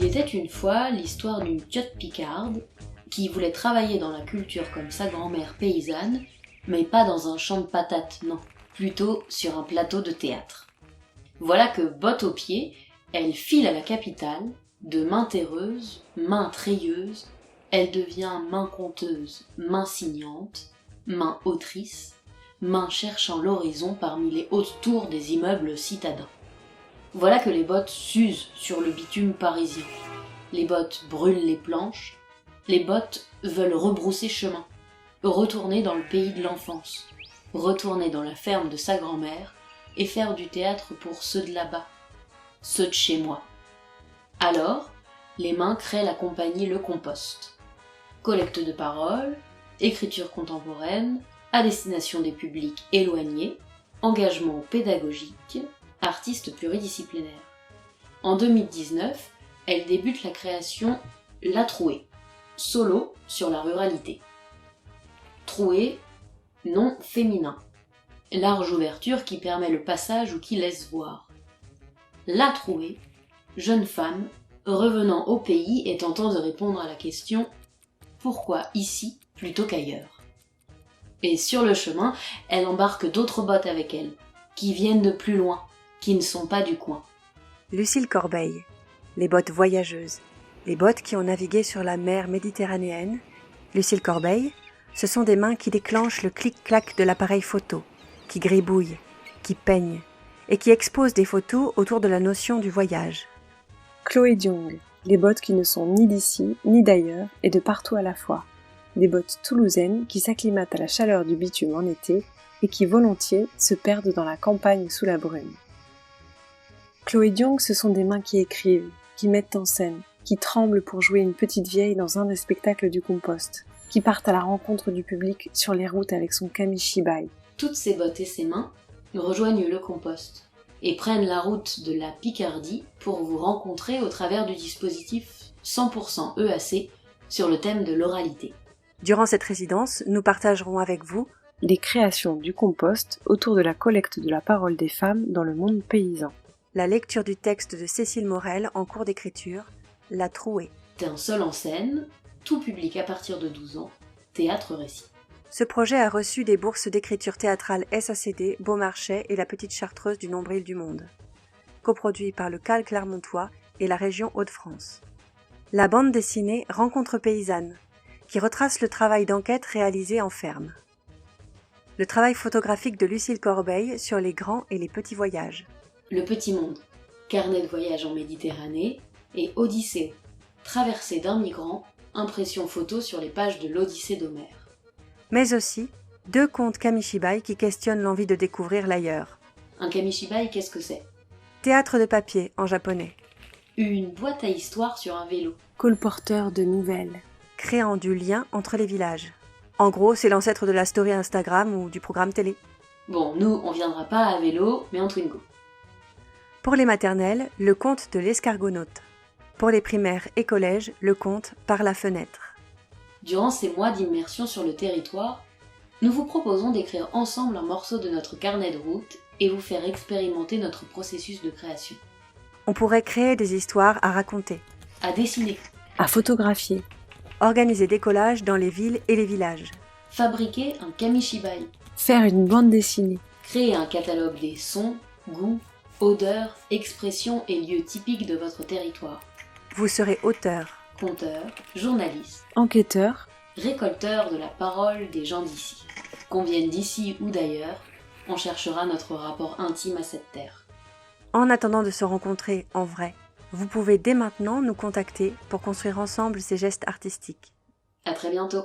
était une fois l'histoire d'une tiote picarde qui voulait travailler dans la culture comme sa grand-mère paysanne, mais pas dans un champ de patates, non, plutôt sur un plateau de théâtre. Voilà que, botte aux pieds, elle file à la capitale, de main terreuse, main treilleuse, elle devient main conteuse, main signante, main autrice, main cherchant l'horizon parmi les hautes tours des immeubles citadins. Voilà que les bottes s'usent sur le bitume parisien. Les bottes brûlent les planches, les bottes veulent rebrousser chemin, retourner dans le pays de l'enfance, retourner dans la ferme de sa grand-mère et faire du théâtre pour ceux de là-bas, ceux de chez moi. Alors, les mains créent la compagnie Le Compost. Collecte de paroles, écriture contemporaine, à destination des publics éloignés, engagement pédagogique, artiste pluridisciplinaire. En 2019, elle débute la création La Trouée, solo sur la ruralité. Trouée, nom féminin. Large ouverture qui permet le passage ou qui laisse voir. La Trouée, jeune femme, revenant au pays et tentant de répondre à la question « Pourquoi ici plutôt qu'ailleurs ?» Et sur le chemin, elle embarque d'autres bottes avec elle, qui viennent de plus loin, qui ne sont pas du coin. Lucille Corbeil, les bottes voyageuses, les bottes qui ont navigué sur la mer Méditerranéenne. Lucille Corbeil, ce sont des mains qui déclenchent le clic-clac de l'appareil photo, qui gribouillent, qui peignent, et qui exposent des photos autour de la notion du voyage. Chloé Diong, les bottes qui ne sont ni d'ici, ni d'ailleurs, et de partout à la fois. Des bottes toulousaines qui s'acclimatent à la chaleur du bitume en été et qui volontiers se perdent dans la campagne sous la brume. Chloé Diong, ce sont des mains qui écrivent, qui mettent en scène, qui tremblent pour jouer une petite vieille dans un des spectacles du Compost, qui partent à la rencontre du public sur les routes avec son kamishibai. Toutes ces bottes et ces mains rejoignent le Compost et prennent la route de la Picardie pour vous rencontrer au travers du dispositif 100% EAC sur le thème de l'oralité. Durant cette résidence, nous partagerons avec vous les créations du Compost autour de la collecte de la parole des femmes dans le monde paysan. La lecture du texte de Cécile Morel en cours d'écriture, La Trouée. D'un seul en scène, tout public à partir de 12 ans, théâtre-récit. Ce projet a reçu des bourses d'écriture théâtrale SACD, Beaumarchais et la Petite Chartreuse du Nombril du Monde. Coproduit par le CAL Clermontois et la région Hauts-de-France. La bande dessinée Rencontre paysanne, qui retrace le travail d'enquête réalisé en ferme. Le travail photographique de Lucille Corbeil sur les grands et les petits voyages. Le Petit Monde, carnet de voyage en Méditerranée, et Odyssée, traversée d'un migrant, impression photo sur les pages de l'Odyssée d'Homère. Mais aussi 2 contes kamishibai qui questionnent l'envie de découvrir l'ailleurs. Un kamishibai, qu'est-ce que c'est ? Théâtre de papier en japonais. Une boîte à histoire sur un vélo. Colporteur de nouvelles. Créant du lien entre les villages. En gros, c'est l'ancêtre de la story Instagram ou du programme télé. Bon, nous, on viendra pas à vélo, mais en Twingo. Pour les maternelles, le conte de l'escargonaute. Pour les primaires et collèges, le conte Par la fenêtre. Durant ces mois d'immersion sur le territoire, nous vous proposons d'écrire ensemble un morceau de notre carnet de route et vous faire expérimenter notre processus de création. On pourrait créer des histoires à raconter. À dessiner. À photographier. Organiser des collages dans les villes et les villages. Fabriquer un kamishibai. Faire une bande dessinée. Créer un catalogue des sons, goûts, odeurs, expressions et lieux typiques de votre territoire. Vous serez auteur, conteur, journaliste, enquêteur, récolteur de la parole des gens d'ici. Qu'on vienne d'ici ou d'ailleurs, on cherchera notre rapport intime à cette terre. En attendant de se rencontrer en vrai, vous pouvez dès maintenant nous contacter pour construire ensemble ces gestes artistiques. À très bientôt.